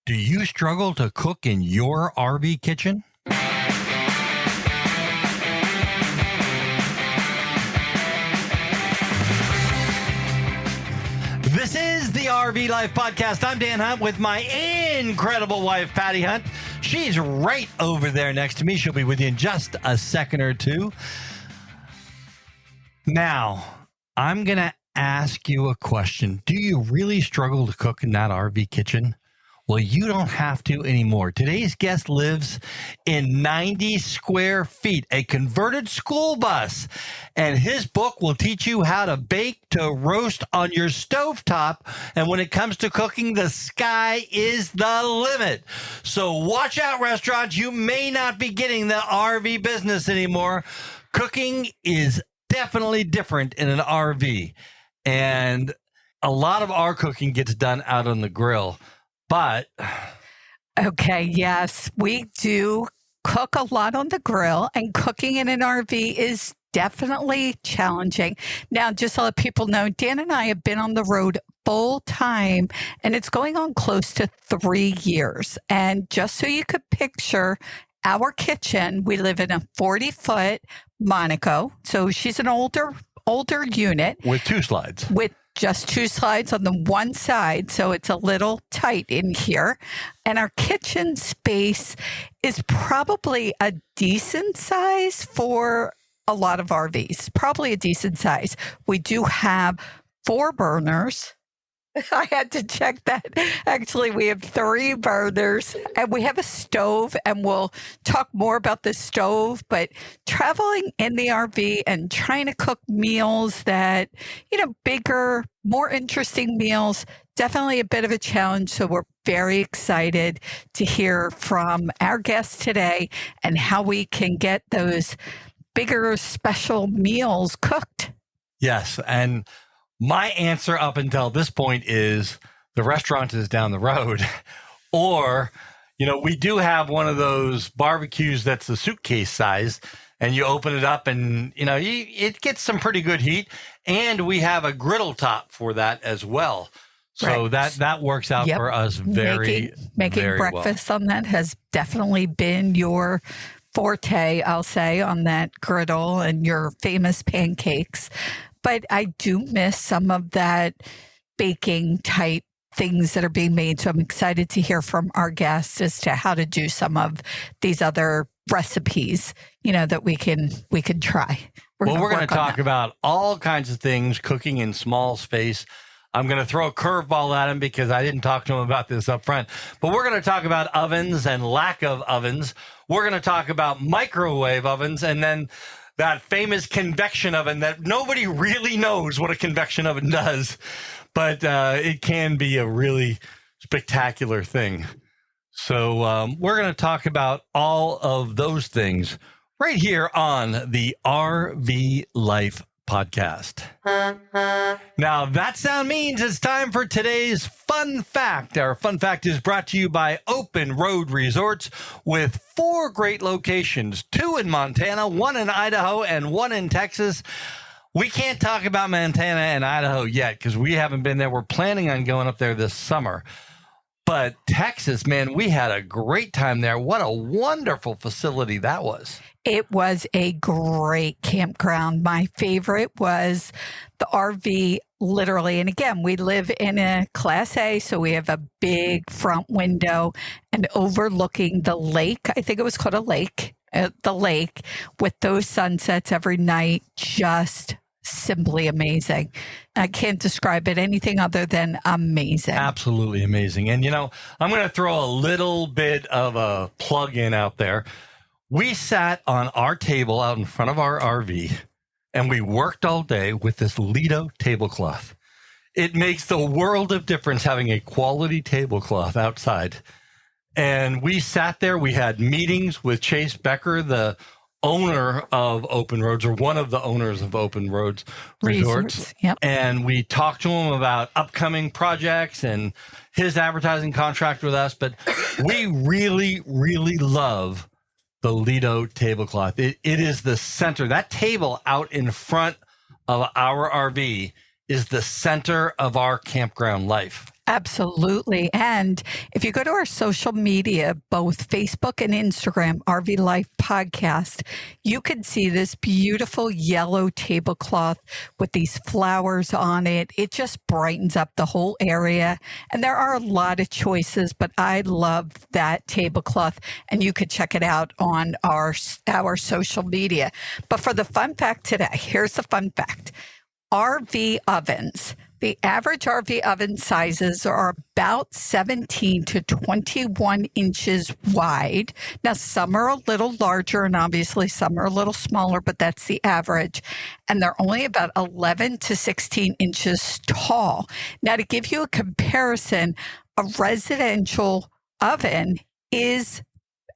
Do you struggle to cook in your RV kitchen? This is the RV Life Podcast. I'm Dan Hunt with my incredible wife, Patty Hunt. She's right over there next to me. She'll be with you in just a second or two. Now, I'm going to ask you a question. Do you really struggle to cook in that RV kitchen? Well, you don't have to anymore. Today's guest lives in 90 square feet, a converted school bus, and his book will teach you how to bake to roast on your stovetop. And when it comes to cooking, the sky is the limit. So watch out, restaurants. You may not be getting the RV business anymore. Cooking is definitely different in an RV. And a lot of our cooking gets done out on the grill. But okay, yes, we do cook a lot on the grill, and cooking in an RV is definitely challenging. Now, just to let people know, Dan and I have been on the road full time, and it's going on close to 3 years. And just so you could picture our kitchen, we live in a 40-foot Monaco. So she's an older unit. with two slides. With just two slides on the one side, so it's a little tight in here. And our kitchen space is probably a decent size for a lot of RVs, probably a decent size. We do have 4 burners. I had to check that. Actually, we have 3 burners and we have a stove, and we'll talk more about the stove. But traveling in the RV and trying to cook meals that, bigger, more interesting meals, definitely a bit of a challenge. So we're very excited to hear from our guest today and how we can get those bigger special meals cooked. Yes. And my answer up until this point is the restaurant is down the road. Or, we do have one of those barbecues that's the suitcase size, and you open it up and, it gets some pretty good heat. And we have a griddle top for that as well. So Right. that works out for us Making very breakfast on that has definitely been your forte, I'll say, on that griddle and your famous pancakes. But I do miss some of that baking type things that are being made. So I'm excited to hear from our guests as to how to do some of these other recipes, that we can try. We're going to talk about all kinds of things, cooking in small space. I'm going to throw a curveball at him because I didn't talk to him about this up front. But we're going to talk about ovens and lack of ovens. We're going to talk about microwave ovens, and then that famous convection oven that nobody really knows what a convection oven does, but it can be a really spectacular thing. So we're going to talk about all of those things right here on the RV Life Podcast. Now, that sound means it's time for today's fun fact. Our fun fact is brought to you by Open Road Resorts with 4 great locations, 2 in Montana, 1 in Idaho, and 1 in Texas. We can't talk about Montana and Idaho yet because we haven't been there. We're planning on going up there this summer. But Texas, man, we had a great time there. What a wonderful facility that was. It was a great campground. My favorite was the RV, literally. And again, we live in a Class A, so we have a big front window and overlooking the lake. I think it was called a lake, the lake, with those sunsets every night. Just simply amazing. I can't describe it anything other than amazing. Absolutely amazing. And, I'm going to throw a little bit of a plug in out there. We sat on our table out in front of our RV and we worked all day with this Lido tablecloth. It makes the world of difference having a quality tablecloth outside. And we sat there. We had meetings with Chase Becker, the owner of Open Roads, or one of the owners of Open Roads Resorts. Yep. And we talked to him about upcoming projects and his advertising contract with us. But we really, really love the Lido tablecloth. It is the center. That table out in front of our RV is the center of our campground life. Absolutely. And if you go to our social media, both Facebook and Instagram, RV Life Podcast, you can see this beautiful yellow tablecloth with these flowers on it. It just brightens up the whole area. And there are a lot of choices, but I love that tablecloth. And you could check it out on our social media. But for the fun fact today, here's the fun fact. RV ovens. The average RV oven sizes are about 17 to 21 inches wide. Now, some are a little larger and obviously some are a little smaller, but that's the average. And they're only about 11 to 16 inches tall. Now, to give you a comparison, a residential oven is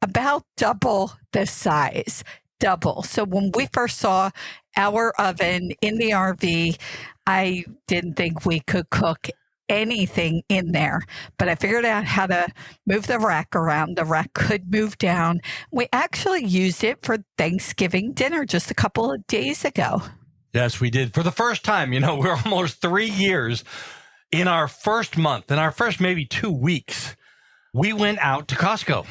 about double the size. Double. So when we first saw our oven in the RV, I didn't think we could cook anything in there, but I figured out how to move the rack around. The rack could move down. We actually used it for Thanksgiving dinner just a couple of days ago. Yes, we did. For the first time, we're almost 3 years in our first month, in our first maybe 2 weeks, we went out to Costco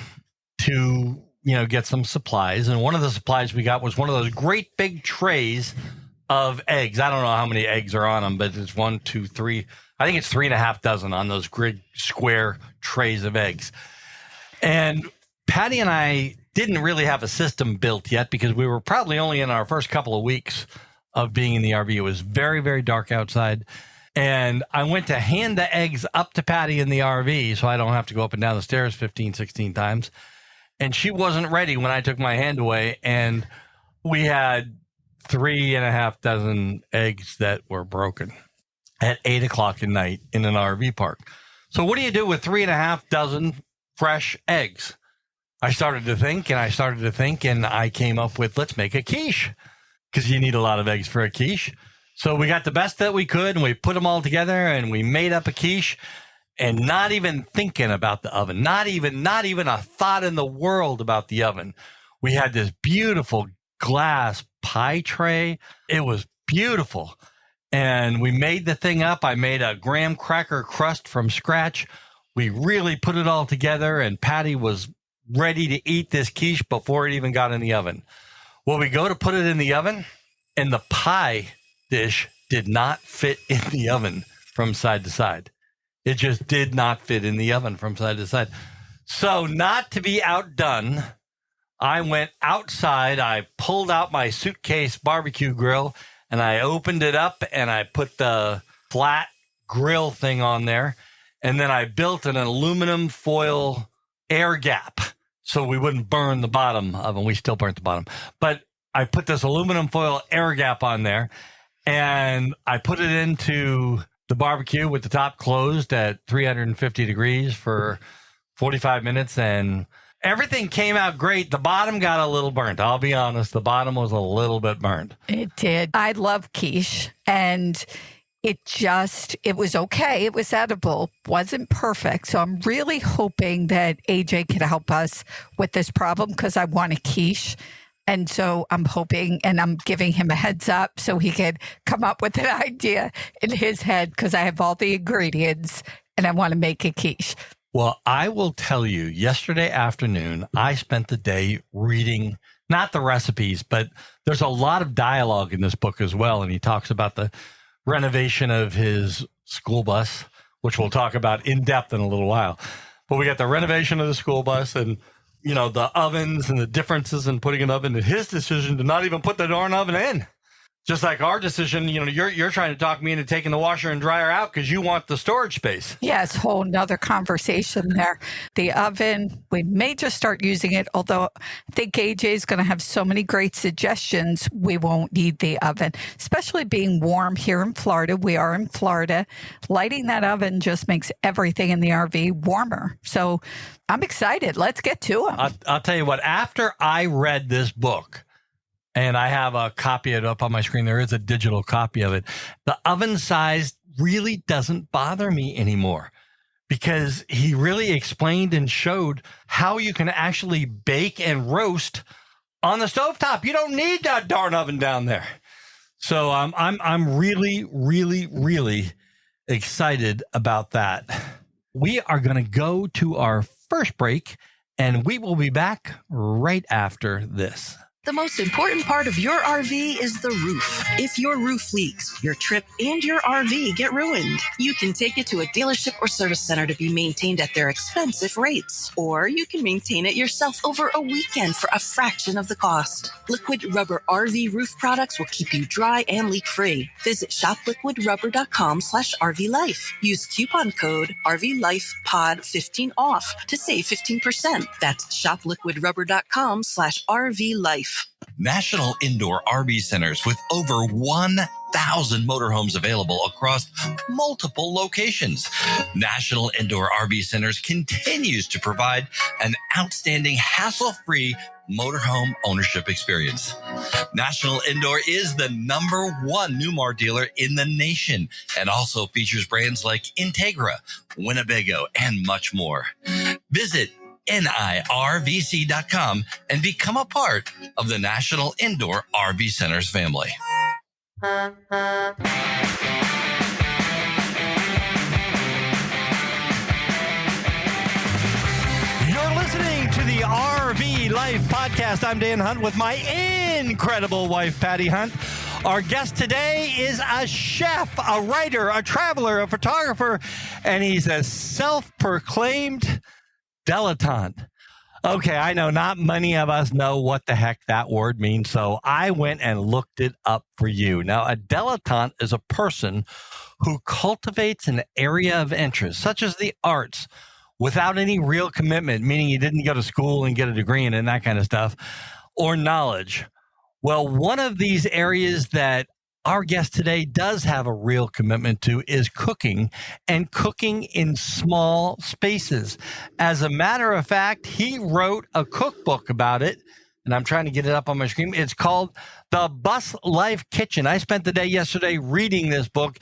to get some supplies. And one of the supplies we got was one of those great big trays of eggs. I don't know how many eggs are on them, but it's 1, 2, 3. I think it's 3.5 dozen on those grid square trays of eggs. And Patty and I didn't really have a system built yet because we were probably only in our first couple of weeks of being in the RV. It was very, very dark outside. And I went to hand the eggs up to Patty in the RV so I don't have to go up and down the stairs 15, 16 times. And she wasn't ready when I took my hand away, and we had 3.5 dozen eggs that were broken at 8 o'clock at night in an RV park. So what do you do with 3.5 dozen fresh eggs? I started to think, and I came up with, let's make a quiche, because you need a lot of eggs for a quiche. So we got the best that we could, and we put them all together, and we made up a quiche. And not even thinking about the oven, not even a thought in the world about the oven. We had this beautiful glass pie tray. It was beautiful. And we made the thing up. I made a graham cracker crust from scratch. We really put it all together, and Patty was ready to eat this quiche before it even got in the oven. Well, we go to put it in the oven, and the pie dish did not fit in the oven from side to side. It just did not fit in the oven from side to side. So not to be outdone, I went outside. I pulled out my suitcase barbecue grill, and I opened it up, and I put the flat grill thing on there. And then I built an aluminum foil air gap so we wouldn't burn the bottom of them. We still burnt the bottom. But I put this aluminum foil air gap on there, and I put it into the barbecue with the top closed at 350 degrees for 45 minutes, and everything came out great. The bottom got a little burnt. I'll be honest. The bottom was a little bit burnt. It did. I love quiche, and it was okay. It was edible. Wasn't perfect. So I'm really hoping that AJ could help us with this problem because I want a quiche. And so I'm hoping, and I'm giving him a heads up so he could come up with an idea in his head because I have all the ingredients and I want to make a quiche. Well, I will tell you, yesterday afternoon, I spent the day reading, not the recipes, but there's a lot of dialogue in this book as well. And he talks about the renovation of his school bus, which we'll talk about in depth in a little while. But we got the renovation of the school bus and the ovens and the differences in putting an oven, and his decision to not even put the darn oven in. Just like our decision, you're trying to talk me into taking the washer and dryer out because you want the storage space. Yes, whole nother conversation there. The oven, we may just start using it, although I think AJ is going to have so many great suggestions, we won't need the oven, especially being warm here in Florida. We are in Florida. Lighting that oven just makes everything in the RV warmer. So I'm excited. Let's get to them. I'll tell you what, after I read this book, and I have a copy of it up on my screen. There is a digital copy of it. The oven size really doesn't bother me anymore because he really explained and showed how you can actually bake and roast on the stovetop. You don't need that darn oven down there. So I'm really, really, really excited about that. We are going to go to our first break, and we will be back right after this. The most important part of your RV is the roof. If your roof leaks, your trip and your RV get ruined. You can take it to a dealership or service center to be maintained at their expensive rates. Or you can maintain it yourself over a weekend for a fraction of the cost. Liquid Rubber RV roof products will keep you dry and leak-free. Visit shopliquidrubber.com/RVLife. Use coupon code RVLifePod15 to save 15%. That's shopliquidrubber.com/RVLife. National Indoor RV Centers with over 1,000 motorhomes available across multiple locations. National Indoor RV Centers continues to provide an outstanding hassle-free motorhome ownership experience. National Indoor is the #1 Newmar dealer in the nation and also features brands like Integra, Winnebago, and much more. Visit NIRVC.com and become a part of the National Indoor RV Centers family. You're listening to the RV Life Podcast. I'm Dan Hunt with my incredible wife, Patty Hunt. Our guest today is a chef, a writer, a traveler, a photographer, and he's a self-proclaimed dilettante. Okay, I know not many of us know what the heck that word means, so I went and looked it up for you. Now, a dilettante is a person who cultivates an area of interest, such as the arts, without any real commitment, meaning you didn't go to school and get a degree in it and that kind of stuff, or knowledge. Well, one of these areas that our guest today does have a real commitment to is cooking, and cooking in small spaces. As a matter of fact, he wrote a cookbook about it, and I'm trying to get it up on my screen. It's called The Bus Life Kitchen. I spent the day yesterday reading this book.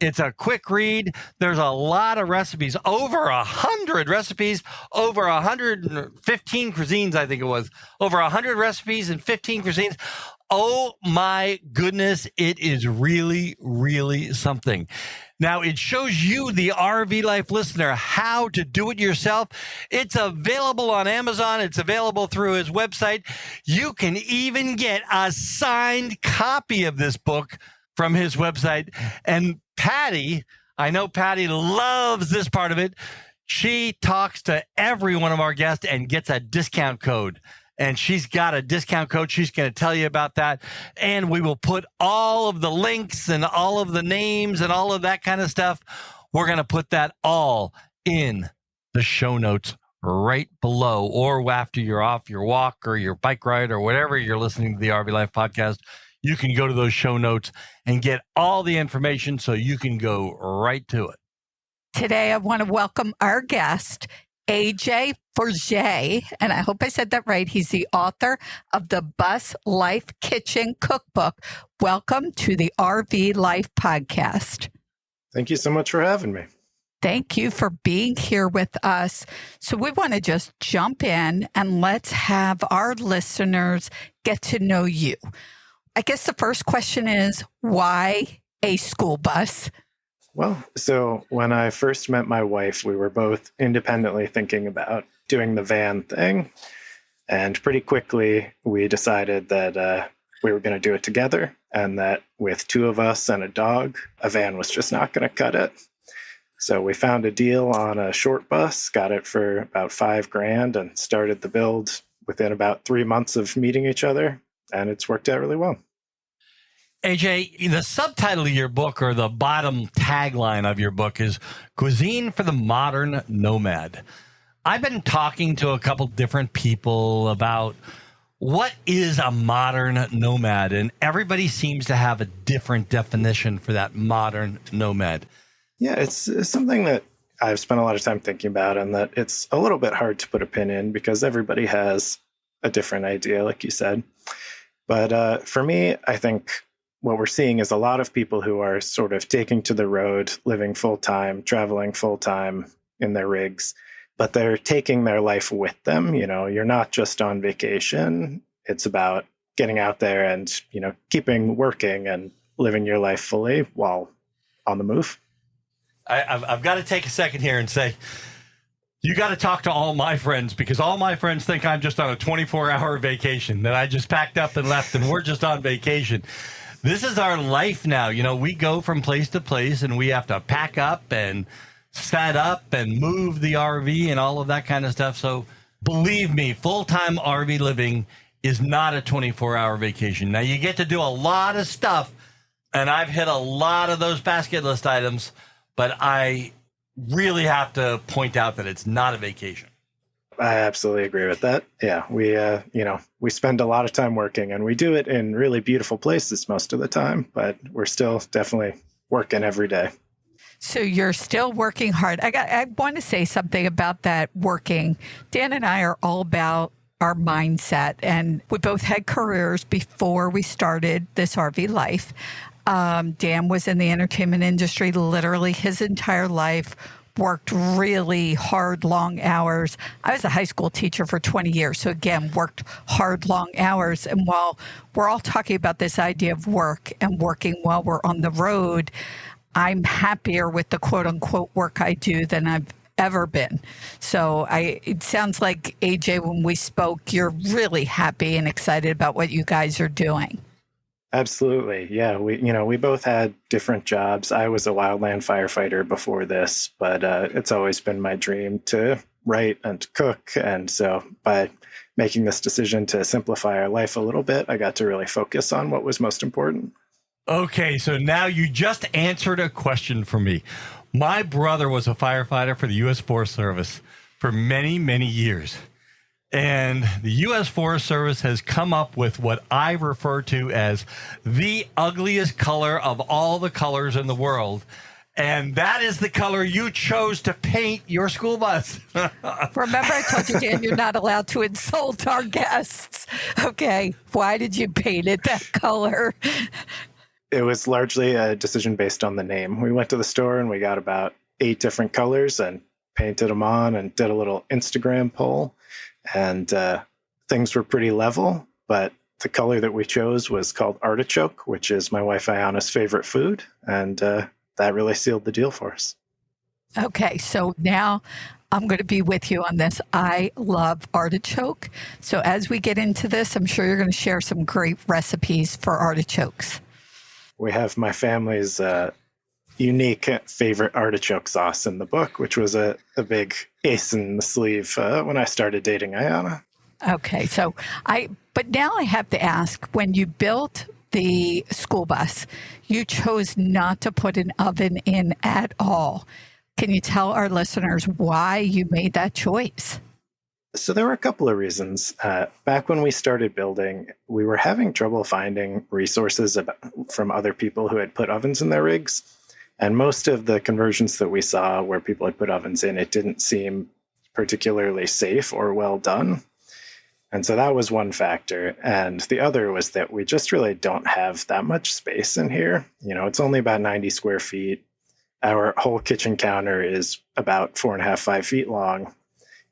It's a quick read. There's a lot of recipes, over 100 recipes, over 115 cuisines, I think it was. Over 100 recipes and 15 cuisines. Oh my goodness, it is really, really something. Now, it shows you, the RV Life listener, how to do it yourself. It's available on Amazon. It's available through his website. You can even get a signed copy of this book from his website. And Patty, I know Patty loves this part of it. She talks to every one of our guests and gets a discount code. And she's got a discount code. She's going to tell you about that. And we will put all of the links and all of the names and all of that kind of stuff. We're going to put that all in the show notes right below, or after you're off your walk or your bike ride or whatever you're listening to the RV Life podcast. You can go to those show notes and get all the information so you can go right to it. Today, I want to welcome our guest, AJ Forget, and I hope I said that right. He's the author of the Bus Life Kitchen Cookbook. Welcome to the RV Life Podcast. Thank you so much for having me. Thank you for being here with us. So we want to just jump in and let's have our listeners get to know you. I guess the first question is, why a school bus? Well, so when I first met my wife, we were both independently thinking about doing the van thing. And pretty quickly, we decided that we were going to do it together, and that with two of us and a dog, a van was just not going to cut it. So we found a deal on a short bus, got it for about $5,000, and started the build within about 3 months of meeting each other. And it's worked out really well. AJ, the subtitle of your book, or the bottom tagline of your book, is Cuisine for the Modern Nomad. I've been talking to a couple different people about what is a modern nomad, and everybody seems to have a different definition for that modern nomad. Yeah, it's something that I've spent a lot of time thinking about, and that it's a little bit hard to put a pin in because everybody has a different idea, like you said. But for me, I think what we're seeing is a lot of people who are sort of taking to the road, living full-time, traveling full-time in their rigs, but they're taking their life with them. You know, you're not just on vacation. It's about getting out there and, you know, keeping working and living your life fully while on the move. I've got to take a second here and say, you got to talk to all my friends, because all my friends think I'm just on a 24-hour vacation, that I just packed up and left and we're just on vacation. This is our life now. You know, we go from place to place and we have to pack up and set up and move the RV and all of that kind of stuff. So believe me, full-time RV living is not a 24-hour vacation. Now, you get to do a lot of stuff, and I've hit a lot of those basket list items, but I really have to point out that it's not a vacation. I absolutely agree with that. Yeah, we spend a lot of time working, and we do it in really beautiful places most of the time, but we're still definitely working every day. So you're still working hard. I want to say something about that working. Dan and I are all about our mindset, and we both had careers before we started this RV life. Dan was in the entertainment industry literally his entire life, worked really hard, long hours. I was a high school teacher for 20 years. So again, worked hard, long hours. And while we're all talking about this idea of work and working while we're on the road, I'm happier with the quote unquote work I do than I've ever been. So it sounds like, AJ, when we spoke, you're really happy and excited about what you guys are doing. Absolutely. Yeah. We both had different jobs. I was a wildland firefighter before this, but it's always been my dream to write and to cook. And so by making this decision to simplify our life a little bit, I got to really focus on what was most important. Okay, so now you just answered a question for me. My brother was a firefighter for the U.S. Forest Service for many, many years. And the U.S. Forest Service has come up with what I refer to as the ugliest color of all the colors in the world. And that is the color you chose to paint your school bus. Remember, I told you, Dan, you're not allowed to insult our guests. Okay, why did you paint it that color? It was largely a decision based on the name. We went to the store and we got about 8 different colors and painted them on and did a little Instagram poll. And things were pretty level, but the color that we chose was called artichoke, which is my wife Ayana's favorite food. And that really sealed the deal for us. Okay, so now I'm going to be with you on this. I love artichoke. So as we get into this, I'm sure you're going to share some great recipes for artichokes. We have my family's unique favorite artichoke sauce in the book, which was a big ace in the sleeve when I started dating Ayana. Okay, but now I have to ask, when you built the school bus, you chose not to put an oven in at all. Can you tell our listeners why you made that choice? So there were a couple of reasons. Back when we started building, we were having trouble finding resources from other people who had put ovens in their rigs. And most of the conversions that we saw where people had put ovens in, it didn't seem particularly safe or well done. And so that was one factor. And the other was that we just really don't have that much space in here. You know, it's only about 90 square feet. Our whole kitchen counter is about 4.5, 5 feet long.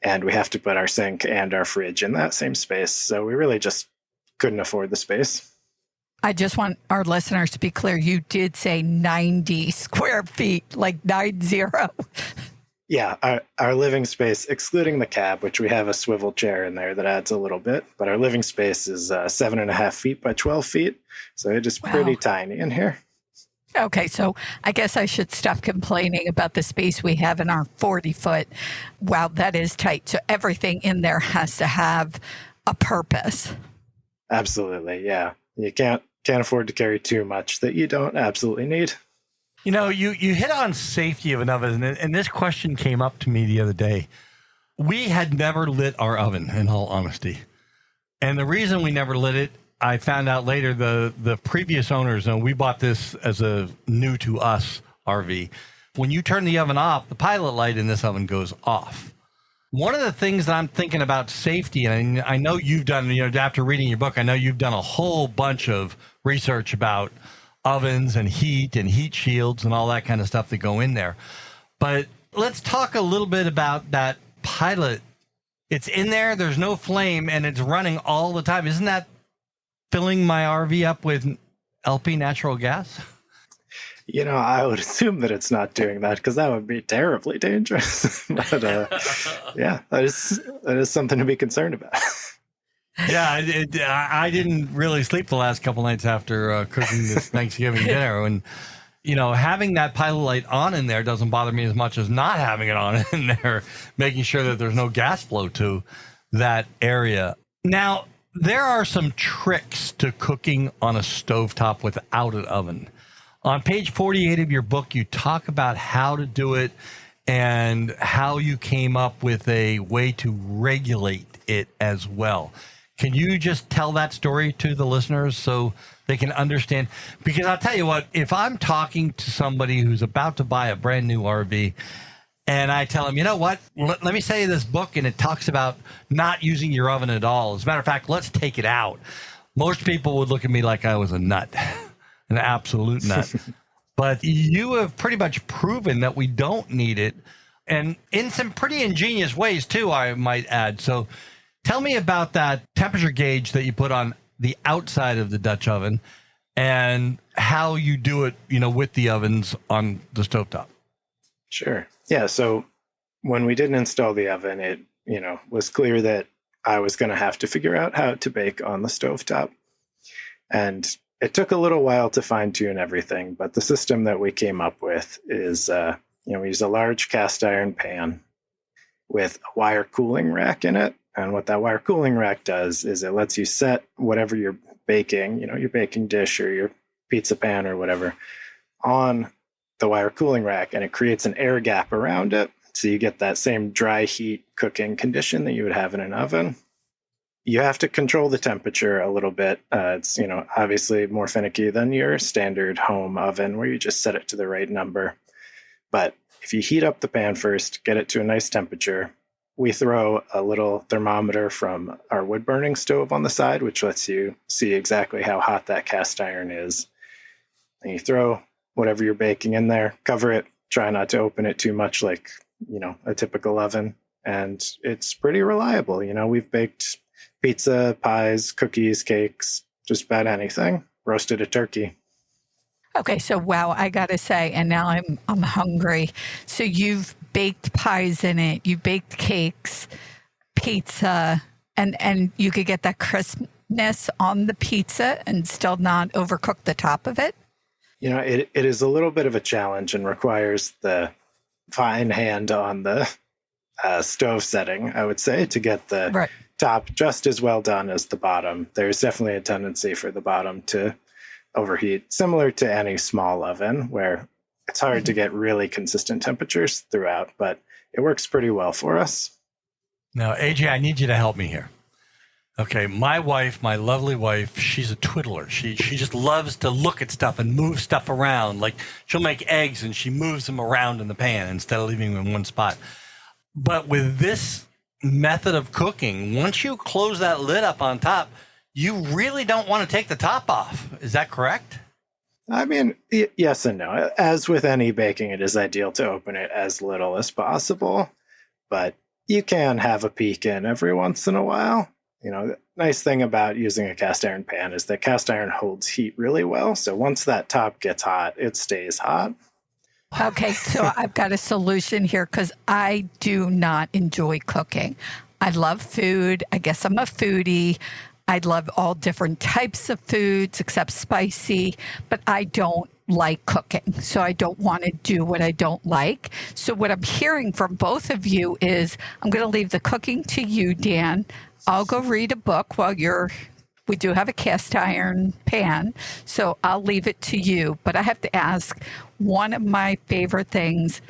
And we have to put our sink and our fridge in that same space. So we really just couldn't afford the space. I just want our listeners to be clear. You did say 90 square feet, like 90. Yeah, our living space, excluding the cab, which we have a swivel chair in there that adds a little bit. But our living space is 7.5 feet by 12 feet. So it is pretty tiny in here. Okay, so I guess I should stop complaining about the space we have in our 40-foot. Wow, that is tight. So everything in there has to have a purpose. Absolutely, yeah. You can't afford to carry too much that you don't absolutely need. You know, you hit on safety of an oven, and this question came up to me the other day. We had never lit our oven, in all honesty. And the reason we never lit it, I found out later, the previous owners, and we bought this as a new to us RV. When you turn the oven off, the pilot light in this oven goes off. One of the things that I'm thinking about safety, and I know you've done, after reading your book, I know you've done a whole bunch of research about ovens and heat shields and all that kind of stuff that go in there. But let's talk a little bit about that pilot. It's in there, there's no flame, and it's running all the time. Isn't that filling my RV up with LP natural gas? I would assume that it's not doing that because that would be terribly dangerous. But yeah, that is something to be concerned about. Yeah, I didn't really sleep the last couple nights after cooking this Thanksgiving dinner. And, having that pilot light on in there doesn't bother me as much as not having it on in there, making sure that there's no gas flow to that area. Now, there are some tricks to cooking on a stovetop without an oven. On page 48 of your book, you talk about how to do it and how you came up with a way to regulate it as well. Can you just tell that story to the listeners so they can understand? Because I'll tell you what, if I'm talking to somebody who's about to buy a brand new RV and I tell them, you know what, let me say this book and it talks about not using your oven at all. As a matter of fact, let's take it out. Most people would look at me like I was a nut, an absolute nut. But you have pretty much proven that we don't need it, and in some pretty ingenious ways too, I might add. So tell me about that temperature gauge that you put on the outside of the Dutch oven and how you do it, with the ovens on the stovetop. Sure. Yeah. So when we didn't install the oven, it, was clear that I was going to have to figure out how to bake on the stovetop. And it took a little while to fine tune everything, but the system that we came up with is, we use a large cast iron pan with a wire cooling rack in it. And what that wire cooling rack does is it lets you set whatever you're baking, your baking dish or your pizza pan or whatever, on the wire cooling rack, and it creates an air gap around it. So you get that same dry heat cooking condition that you would have in an oven. You have to control the temperature a little bit. It's, obviously more finicky than your standard home oven where you just set it to the right number. But if you heat up the pan first, get it to a nice temperature, we throw a little thermometer from our wood burning stove on the side, which lets you see exactly how hot that cast iron is. And you throw whatever you're baking in there, cover it, try not to open it too much like, a typical oven. And it's pretty reliable. We've baked pizza, pies, cookies, cakes, just about anything, roasted a turkey. Okay, so wow, I gotta say, and now I'm hungry. So you've baked pies in it, you baked cakes, pizza, and you could get that crispness on the pizza and still not overcook the top of it? It is a little bit of a challenge and requires the fine hand on the stove setting, I would say, to get the top just as well done as the bottom. There's definitely a tendency for the bottom to overheat, similar to any small oven where it's hard to get really consistent temperatures throughout, but it works pretty well for us. Now, AJ, I need you to help me here. Okay, my wife, my lovely wife, she's a twiddler. She just loves to look at stuff and move stuff around. Like she'll make eggs and she moves them around in the pan instead of leaving them in one spot. But with this method of cooking, once you close that lid up on top, you really don't want to take the top off. Is that correct? I mean, yes and no. As with any baking, it is ideal to open it as little as possible, but you can have a peek in every once in a while. The nice thing about using a cast iron pan is that cast iron holds heat really well. So once that top gets hot, it stays hot. Okay, so I've got a solution here because I do not enjoy cooking. I love food. I guess I'm a foodie. I love all different types of foods except spicy, but I don't like cooking. So I don't want to do what I don't like. So what I'm hearing from both of you is I'm going to leave the cooking to you, Dan. I'll go read a book while we do have a cast iron pan, so I'll leave it to you. But I have to ask, one of my favorite things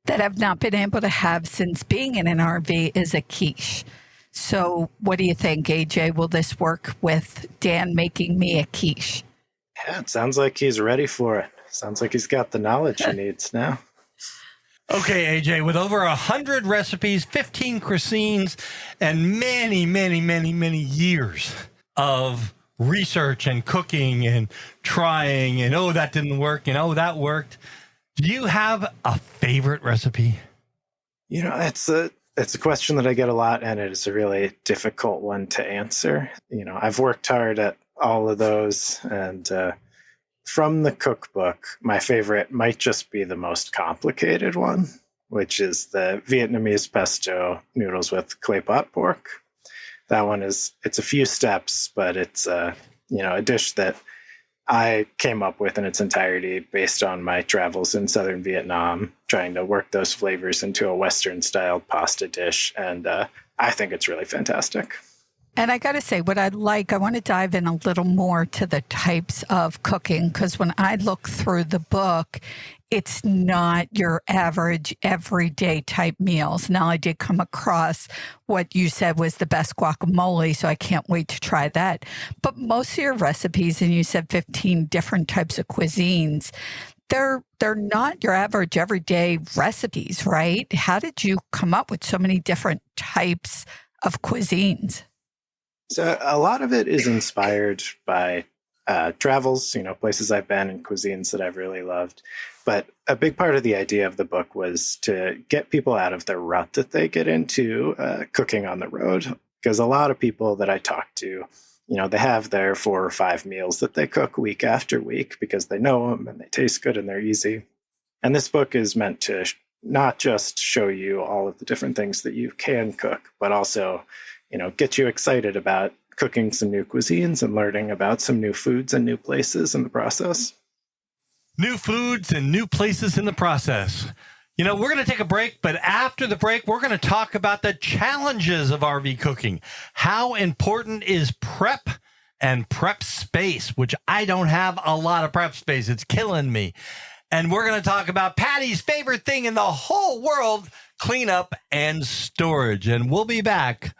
that I've not been able to have since being in an RV is a quiche. So what do you think, AJ? Will this work with Dan making me a quiche? Yeah, it sounds like he's ready for it. Sounds like he's got the knowledge he needs now. Okay, AJ, with over 100 recipes, 15 cuisines, and many, many, many, many years of research and cooking and trying and, oh, that didn't work and, oh, that worked. Do you have a favorite recipe? It's a question that I get a lot, and it is a really difficult one to answer. I've worked hard at all of those, and from the cookbook, my favorite might just be the most complicated one, which is the Vietnamese pesto noodles with clay pot pork. That one it's a few steps, but it's a dish that I came up with in its entirety based on my travels in southern Vietnam, trying to work those flavors into a Western-styled pasta dish, and I think it's really fantastic. And I got to say, what I want to dive in a little more to the types of cooking, because when I look through the book, it's not your average everyday type meals. Now, I did come across what you said was the best guacamole, so I can't wait to try that. But most of your recipes, and you said 15 different types of cuisines, they're not your average everyday recipes, right? How did you come up with so many different types of cuisines? So a lot of it is inspired by travels, places I've been and cuisines that I've really loved. But a big part of the idea of the book was to get people out of the rut that they get into cooking on the road. Because a lot of people that I talk to, they have their 4 or 5 meals that they cook week after week because they know them and they taste good and they're easy. And this book is meant to not just show you all of the different things that you can cook, but also get you excited about cooking some new cuisines and learning about some new foods and new places in the process. New foods and new places in the process. We're going to take a break, but after the break, we're going to talk about the challenges of RV cooking. How important is prep and prep space, which I don't have a lot of prep space. It's killing me. And we're going to talk about Patty's favorite thing in the whole world, cleanup and storage. And we'll be back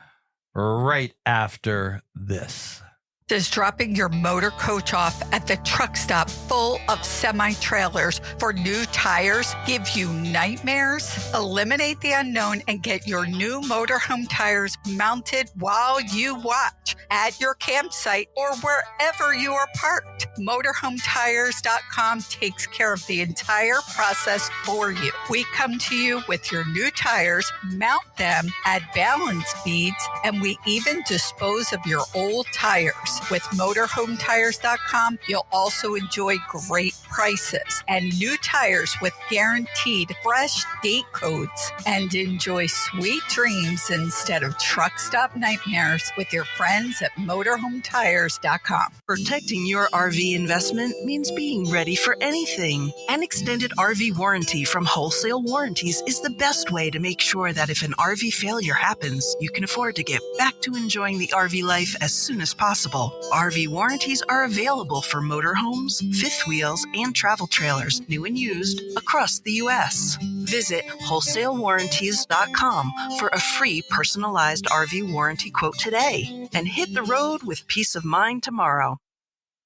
right after this. Does dropping your motor coach off at the truck stop full of semi-trailers for new tires give you nightmares? Eliminate the unknown and get your new motorhome tires mounted while you watch at your campsite or wherever you are parked. Motorhometires.com takes care of the entire process for you. We come to you with your new tires, mount them, add balance beads, and we even dispose of your old tires. With motorhometires.com, you'll also enjoy great prices and new tires with guaranteed fresh date codes, and enjoy sweet dreams instead of truck stop nightmares with your friends at motorhometires.com. Protecting your RV investment means being ready for anything. An extended RV warranty from Wholesale Warranties is the best way to make sure that if an RV failure happens, you can afford to get back to enjoying the RV life as soon as possible. RV warranties are available for motorhomes, fifth wheels, and travel trailers, new and used, across the U.S. Visit wholesalewarranties.com for a free personalized RV warranty quote today and hit the road with peace of mind tomorrow.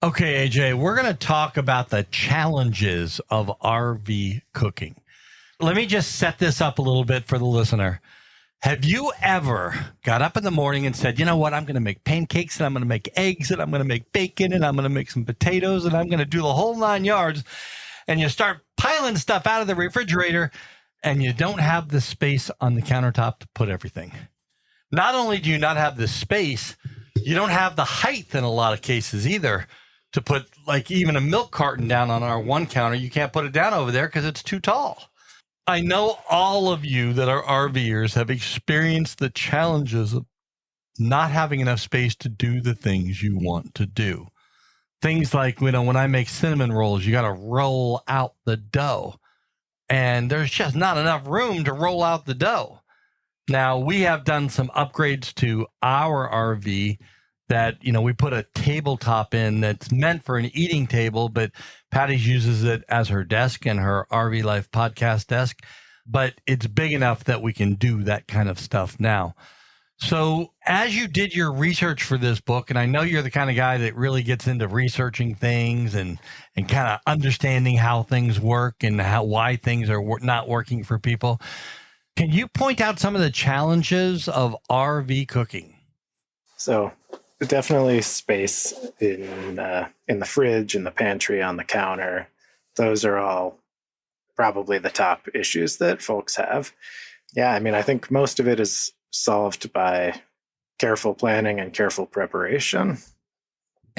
Okay, AJ, we're going to talk about the challenges of RV cooking. Let me just set this up a little bit for the listener. Have you ever got up in the morning and said, you know what, I'm going to make pancakes and I'm going to make eggs and I'm going to make bacon and I'm going to make some potatoes and I'm going to do the whole 9 yards, and you start piling stuff out of the refrigerator and you don't have the space on the countertop to put everything? Not only do you not have the space, you don't have the height in a lot of cases either to put like even a milk carton down on our one counter. You can't put it down over there because it's too tall. I know all of you that are RVers have experienced the challenges of not having enough space to do the things you want to do. Things like, when I make cinnamon rolls, you got to roll out the dough. And there's just not enough room to roll out the dough. Now, we have done some upgrades to our RV that, we put a tabletop in that's meant for an eating table, but Patty uses it as her desk and her RV Life podcast desk. But it's big enough that we can do that kind of stuff now. So as you did your research for this book, and I know you're the kind of guy that really gets into researching things and kind of understanding how things work and why things are not working for people, can you point out some of the challenges of RV cooking? So definitely space in the fridge, in the pantry, on the counter. Those are all probably the top issues that folks have. Yeah, I think most of it is solved by careful planning and careful preparation.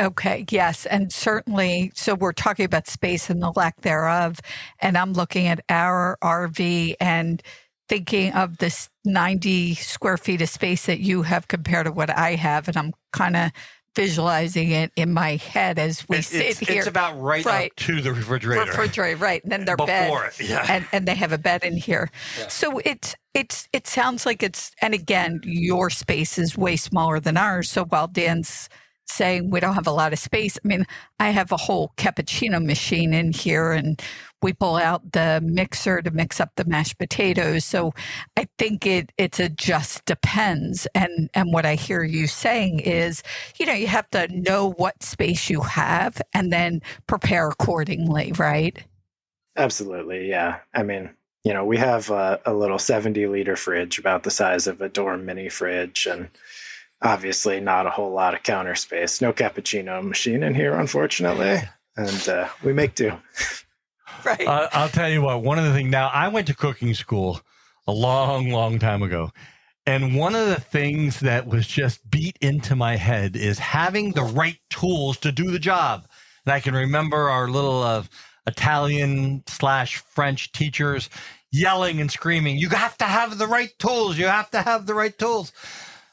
Okay, yes. And certainly, so we're talking about space and the lack thereof. And I'm looking at our RV and thinking of this 90 square feet of space that you have compared to what I have. And I'm kind of visualizing it in my head as we sit here. It's about right up to the refrigerator. Right. And then their Before bed. it, yeah. And they have a bed in here. Yeah. So it sounds like and again, your space is way smaller than ours. So while Dan's saying we don't have a lot of space, I mean, I have a whole cappuccino machine in here, and we pull out the mixer to mix up the mashed potatoes. So I think it just depends. And what I hear you saying is, you have to know what space you have and then prepare accordingly, right? Absolutely, yeah. I mean, we have a little 70-liter fridge about the size of a dorm mini fridge, and obviously not a whole lot of counter space. No cappuccino machine in here, unfortunately. And we make do. Right. I'll tell you what, one of the things, now I went to cooking school a long, long time ago. And one of the things that was just beat into my head is having the right tools to do the job. And I can remember our little Italian/French teachers yelling and screaming, you have to have the right tools. You have to have the right tools.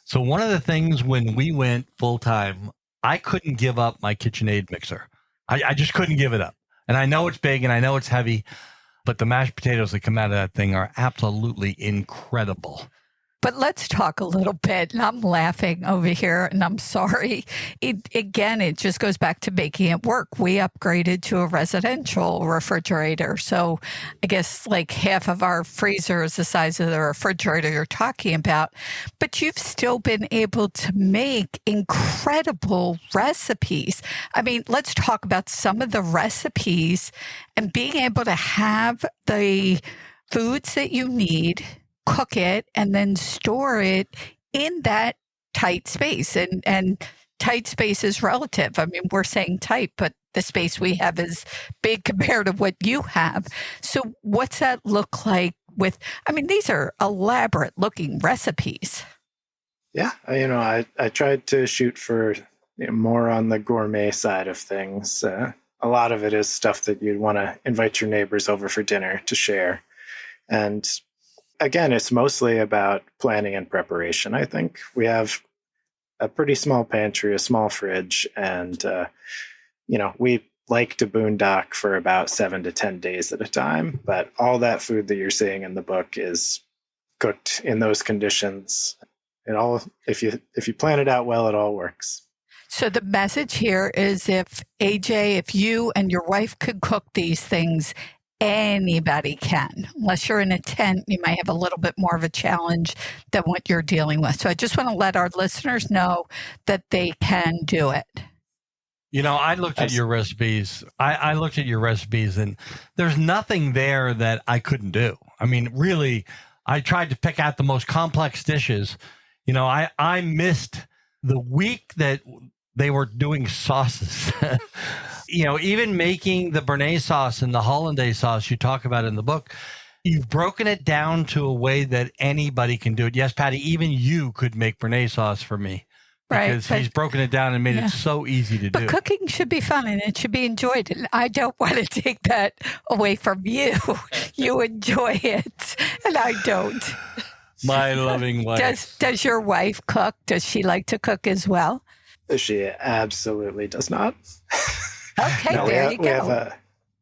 So one of the things when we went full time, I couldn't give up my KitchenAid mixer. I just couldn't give it up. And I know it's big and I know it's heavy, but the mashed potatoes that come out of that thing are absolutely incredible. But let's talk a little bit. And I'm laughing over here, and I'm sorry. It just goes back to making it work. We upgraded to a residential refrigerator. So I guess like half of our freezer is the size of the refrigerator you're talking about. But you've still been able to make incredible recipes. I mean, let's talk about some of the recipes and being able to have the foods that you need, cook it, and then store it in that tight space. And tight space is relative. I mean, we're saying tight, but the space we have is big compared to what you have. So what's that look like these are elaborate looking recipes. Yeah. I tried to shoot for more on the gourmet side of things. A lot of it is stuff that you'd want to invite your neighbors over for dinner to share. And again, it's mostly about planning and preparation. I think we have a pretty small pantry, a small fridge, and, we like to boondock for about 7 to 10 days at a time. But all that food that you're seeing in the book is cooked in those conditions. If you plan it out well, it all works. So the message here is if you and your wife could cook these things, anybody can. Unless you're in a tent, you might have a little bit more of a challenge than what you're dealing with. So I just want to let our listeners know that they can do it. I looked at your recipes. I looked at your recipes, and there's nothing there that I couldn't do. I mean, really, I tried to pick out the most complex dishes. I missed the week that they were doing sauces. Even making the Béarnaise sauce and the hollandaise sauce you talk about in the book, you've broken it down to a way that anybody can do it. Yes, Patty, even you could make Béarnaise sauce for me. Because he's broken it down and made it so easy to do. But cooking should be fun and it should be enjoyed. And I don't want to take that away from you. You enjoy it, and I don't. My loving wife. Does your wife cook? Does she like to cook as well? She absolutely does not. Okay, no, there you go.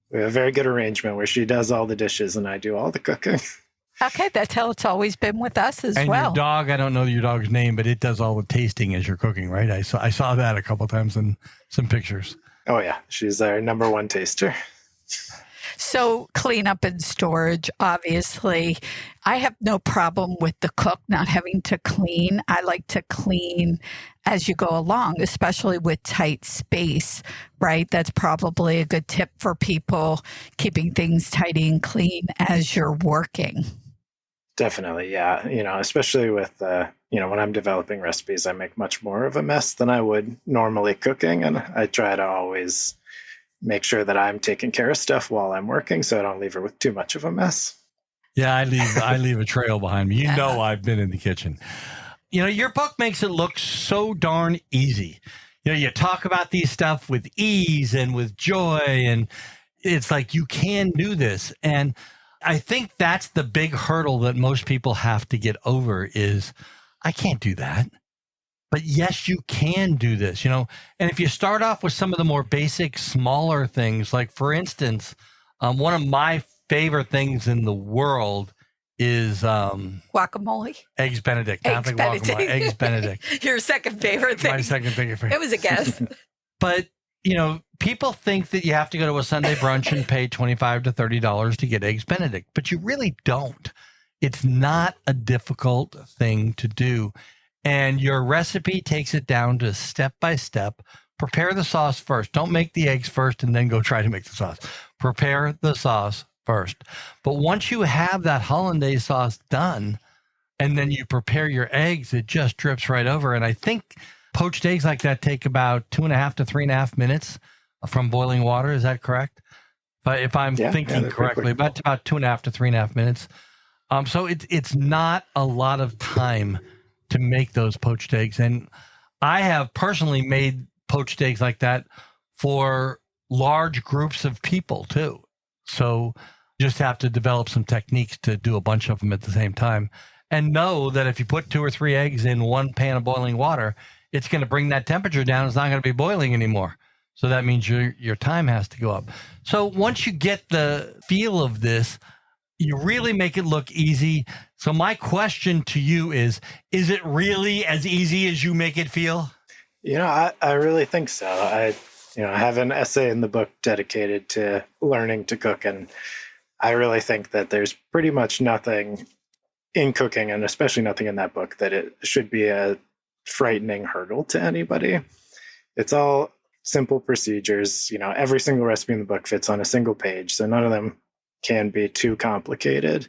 We have a very good arrangement where she does all the dishes and I do all the cooking. Okay, that's how it's always been with us as and well. And your dog, I don't know your dog's name, but it does all the tasting as you're cooking, right? I saw that a couple of times in some pictures. Oh, yeah. She's our number one taster. So cleanup and storage, obviously. I have no problem with the cook not having to clean. I like to clean as you go along, especially with tight space, right? That's probably a good tip for people, keeping things tidy and clean as you're working. Definitely, yeah. Especially with, when I'm developing recipes, I make much more of a mess than I would normally cooking. And I try to always make sure that I'm taking care of stuff while I'm working so I don't leave her with too much of a mess. Yeah, I leave a trail behind me. I've been in the kitchen. Your book makes it look so darn easy. you talk about these stuff with ease and with joy, and it's like you can do this. And I think that's the big hurdle that most people have to get over is I can't do that. But yes, you can do this, And if you start off with some of the more basic, smaller things, like for instance, one of my favorite things in the world is guacamole. Eggs Benedict. Eggs Benedict. Eggs Benedict. Your second favorite thing. My second favorite thing. It was a guess. But, people think that you have to go to a Sunday brunch and pay $25 to $30 to get Eggs Benedict, but you really don't. It's not a difficult thing to do. And your recipe takes it down to step by step. Prepare the sauce first. Don't make the eggs first and then go try to make the sauce. Prepare the sauce first. But once you have that hollandaise sauce done, and then you prepare your eggs, it just drips right over. And I think poached eggs like that take about 2.5 to 3.5 minutes from boiling water. Is that correct? But if I'm thinking correctly, about 2.5 to 3.5 minutes. So it's not a lot of time to make those poached eggs. And I have personally made poached eggs like that for large groups of people too. So you just have to develop some techniques to do a bunch of them at the same time. And know that if you put 2 or 3 eggs in one pan of boiling water, it's going to bring that temperature down. It's not going to be boiling anymore. So that means your time has to go up. So once you get the feel of this, you really make it look easy. So my question to you is it really as easy as you make it feel? I really think so. I have an essay in the book dedicated to learning to cook, and I really think that there's pretty much nothing in cooking, and especially nothing in that book, that it should be a frightening hurdle to anybody. It's all simple procedures. Every single recipe in the book fits on a single page, so none of them can be too complicated.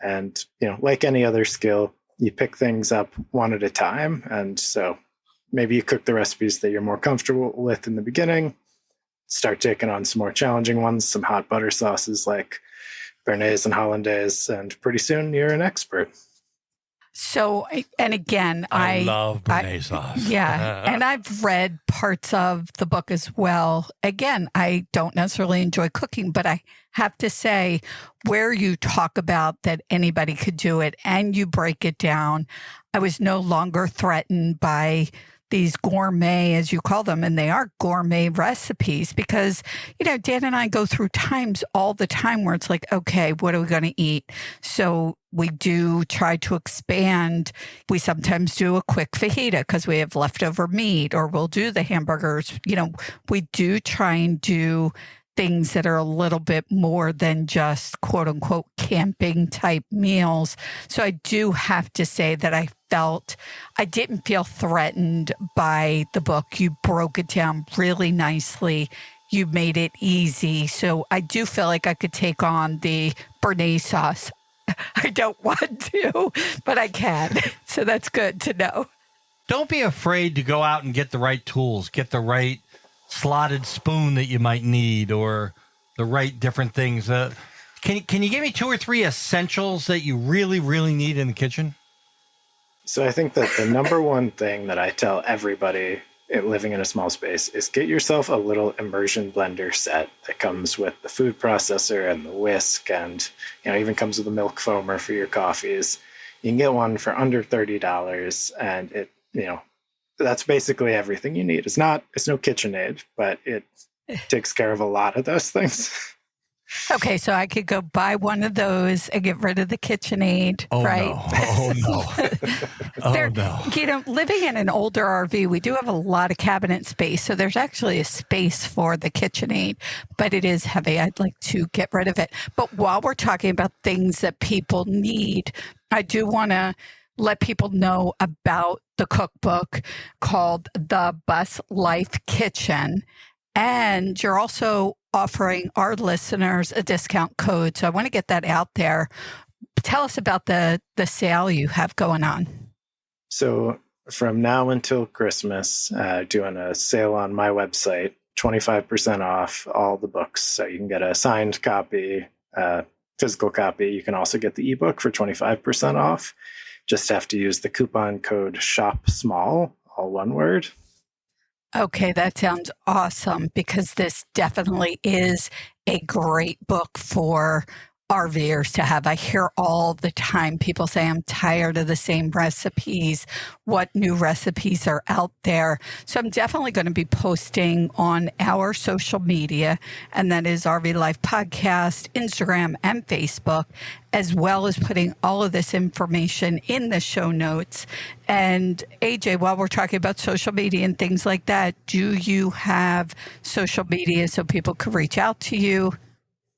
And, like any other skill, you pick things up one at a time. And so maybe you cook the recipes that you're more comfortable with in the beginning, start taking on some more challenging ones, some hot butter sauces like béarnaise and hollandaise, and pretty soon you're an expert. So, and again, I love béarnaise sauce. Yeah. And I've read parts of the book as well. Again, I don't necessarily enjoy cooking, but I have to say, where you talk about that anybody could do it and you break it down, I was no longer threatened by these gourmet, as you call them, and they are gourmet recipes because, Dan and I go through times all the time where it's like, okay, what are we going to eat? So we do try to expand. We sometimes do a quick fajita because we have leftover meat, or we'll do the hamburgers. We do try and do things that are a little bit more than just quote unquote camping type meals. So I do have to say that I didn't feel threatened by the book. You broke it down really nicely. You made it easy. So I do feel like I could take on the béarnaise sauce. I don't want to, but I can. So that's good to know. Don't be afraid to go out and get the right tools, get the right slotted spoon that you might need, or the right different things. Can you give me 2 or 3 essentials that you really, really need in the kitchen? So I think that the number one thing that I tell everybody living in a small space is get yourself a little immersion blender set that comes with the food processor and the whisk, and even comes with a milk foamer for your coffees. You can get one for under $30, and it that's basically everything you need. It's no KitchenAid, but it takes care of a lot of those things. Okay, so I could go buy one of those and get rid of the KitchenAid, right? No. Oh, no. Living in an older RV, we do have a lot of cabinet space. So there's actually a space for the KitchenAid, but it is heavy. I'd like to get rid of it. But while we're talking about things that people need, I do want to let people know about the cookbook called The Bus Life Kitchen. And you're also offering our listeners a discount code. So I want to get that out there. Tell us about the sale you have going on. So from now until Christmas, doing a sale on my website, 25% off all the books. So you can get a signed copy, physical copy. You can also get the ebook for 25% off. Just have to use the coupon code SHOPSMALL, all one word. Okay, that sounds awesome because this definitely is a great book for RVers to have. I hear all the time people say, I'm tired of the same recipes. What new recipes are out there? So I'm definitely going to be posting on our social media, and that is RV Life Podcast, Instagram, and Facebook, as well as putting all of this information in the show notes. And AJ, while we're talking about social media and things like that, do you have social media so people could reach out to you?